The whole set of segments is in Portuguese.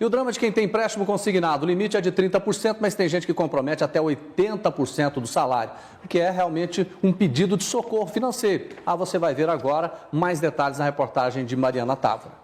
E o drama de quem tem empréstimo consignado, o limite é de 30%, mas tem gente que compromete até 80% do salário, que é realmente um pedido de socorro financeiro. Você vai ver agora mais detalhes na reportagem de Mariana Távora.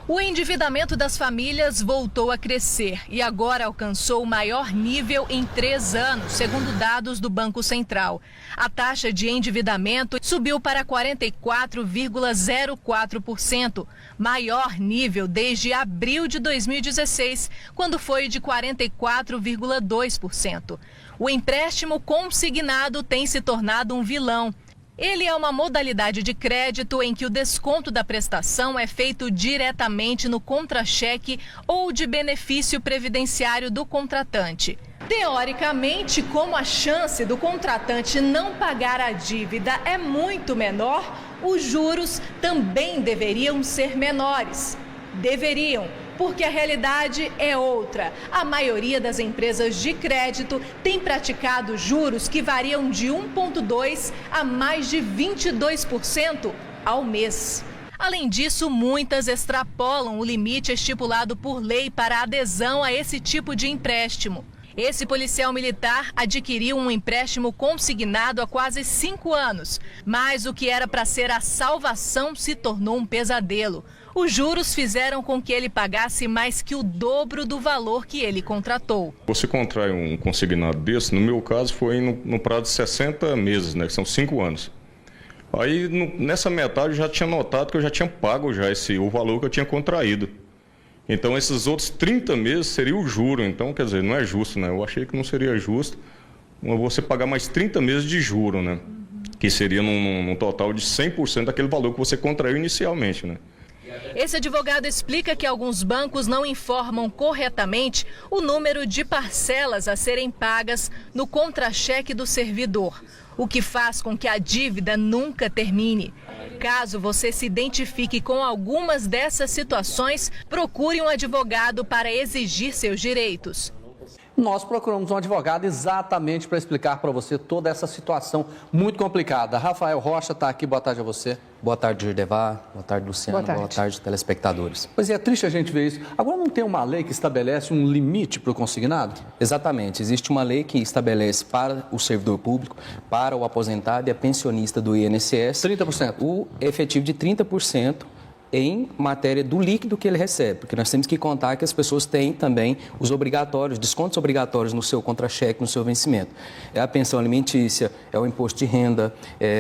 O endividamento das famílias voltou a crescer e agora alcançou o maior nível em 3 anos, segundo dados do Banco Central. A taxa de endividamento subiu para 44,04%, maior nível desde abril de 2016, quando foi de 44,2%. O empréstimo consignado tem se tornado um vilão. Ele é uma modalidade de crédito em que o desconto da prestação é feito diretamente no contra-cheque ou de benefício previdenciário do contratante. Teoricamente, como a chance do contratante não pagar a dívida é muito menor, os juros também deveriam ser menores. Deveriam, porque a realidade é outra. A maioria das empresas de crédito tem praticado juros que variam de 1,2% a mais de 22% ao mês. Além disso, muitas extrapolam o limite estipulado por lei para adesão a esse tipo de empréstimo. Esse policial militar adquiriu um empréstimo consignado há quase 5 anos, mas o que era para ser a salvação se tornou um pesadelo. Os juros fizeram com que ele pagasse mais que o dobro do valor que ele contratou. Você contrai um consignado desse, no meu caso foi no prazo de 60 meses, né, que são 5 anos. Aí nessa metade eu já tinha notado que eu já tinha pago já o valor que eu tinha contraído. Então esses outros 30 meses seria o juro, então quer dizer, não é justo, né? Eu achei que não seria justo você pagar mais 30 meses de juro, né? Que seria num total de 100% daquele valor que você contraiu inicialmente, né? Esse advogado explica que alguns bancos não informam corretamente o número de parcelas a serem pagas no contra-cheque do servidor, o que faz com que a dívida nunca termine. Caso você se identifique com algumas dessas situações, procure um advogado para exigir seus direitos. Nós procuramos um advogado exatamente para explicar para você toda essa situação muito complicada. Rafael Rocha está aqui, boa tarde a você. Boa tarde, Girdevar. Boa tarde, Luciano. Boa tarde, telespectadores. Pois é triste a gente ver isso. Agora não tem uma lei que estabelece um limite para o consignado? Exatamente. Existe uma lei que estabelece para o servidor público, para o aposentado e a pensionista do INSS... 30%. O efetivo de 30%. Em matéria do líquido que ele recebe, porque nós temos que contar que as pessoas têm também os obrigatórios, descontos obrigatórios no seu contra-cheque, no seu vencimento. É a pensão alimentícia, é o imposto de renda,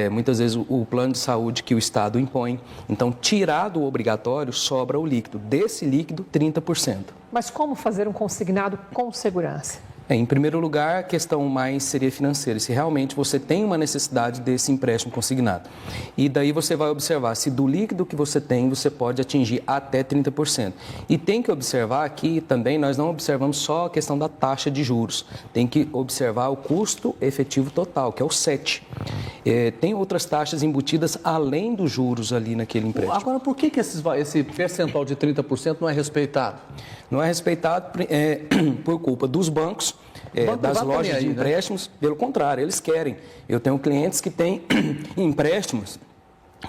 muitas vezes o plano de saúde que o Estado impõe. Então, tirado o obrigatório, sobra o líquido. Desse líquido, 30%. Mas como fazer um consignado com segurança? Em primeiro lugar, a questão mais seria financeira, se realmente você tem uma necessidade desse empréstimo consignado. E daí você vai observar se do líquido que você tem, você pode atingir até 30%. E tem que observar que também nós não observamos só a questão da taxa de juros, tem que observar o custo efetivo total, que é o 7. Tem outras taxas embutidas além dos juros ali naquele empréstimo. Agora, por que esse percentual de 30% não é respeitado? Não é respeitado por culpa dos bancos, das lojas de empréstimos. Né? Pelo contrário, eles querem. Eu tenho clientes que têm empréstimos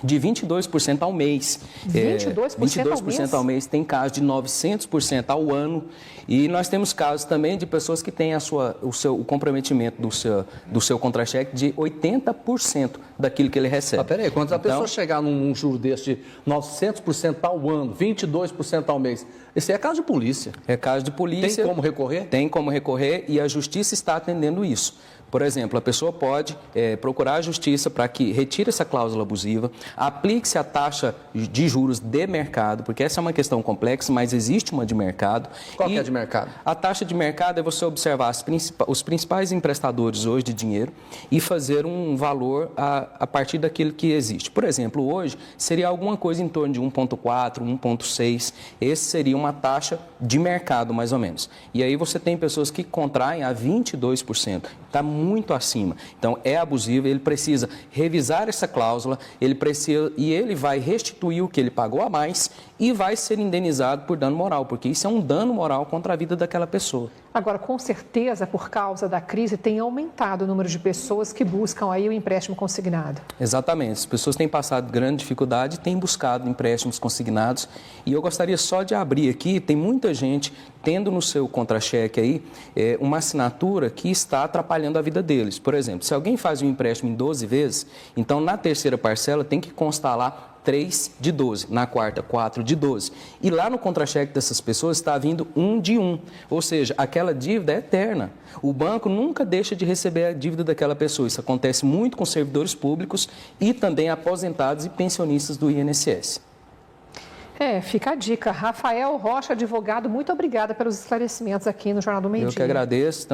de 22% ao mês. 22% ao mês. Tem casos de 900% ao ano. E nós temos casos também de pessoas que têm o comprometimento do seu contra-cheque de 80% daquilo que ele recebe. Peraí, quando a pessoa chegar num juro desse de 900% ao ano, 22% ao mês, esse é caso de polícia. É caso de polícia. Tem como recorrer? Tem como recorrer e a Justiça está atendendo isso. Por exemplo, a pessoa pode procurar a Justiça para que retire essa cláusula abusiva, aplique-se a taxa de juros de mercado, porque essa é uma questão complexa, mas existe uma de mercado. Qual que é a de mercado? A taxa de mercado é você observar os principais emprestadores hoje de dinheiro e fazer um valor a partir daquilo que existe. Por exemplo, hoje seria alguma coisa em torno de 1,4, 1,6. Esse seria uma taxa de mercado, mais ou menos. E aí você tem pessoas que contraem a 22%. está muito acima. Então, é abusivo, ele precisa revisar essa cláusula, ele vai restituir o que ele pagou a mais e vai ser indenizado por dano moral, porque isso é um dano moral contra a vida daquela pessoa. Agora, com certeza, por causa da crise, tem aumentado o número de pessoas que buscam aí o empréstimo consignado. Exatamente. As pessoas têm passado grande dificuldade, têm buscado empréstimos consignados. E eu gostaria só de abrir aqui, tem muita gente tendo no seu contra-cheque aí uma assinatura que está atrapalhando a vida deles. Por exemplo, se alguém faz um empréstimo em 12 vezes, então na terceira parcela tem que constar lá 3 de 12, na quarta 4 de 12. E lá no contra-cheque dessas pessoas está vindo 1 de 1, ou seja, aquela dívida é eterna. O banco nunca deixa de receber a dívida daquela pessoa. Isso acontece muito com servidores públicos e também aposentados e pensionistas do INSS. Fica a dica. Rafael Rocha, advogado, muito obrigada pelos esclarecimentos aqui no Jornal do Meio-Dia. Eu que agradeço.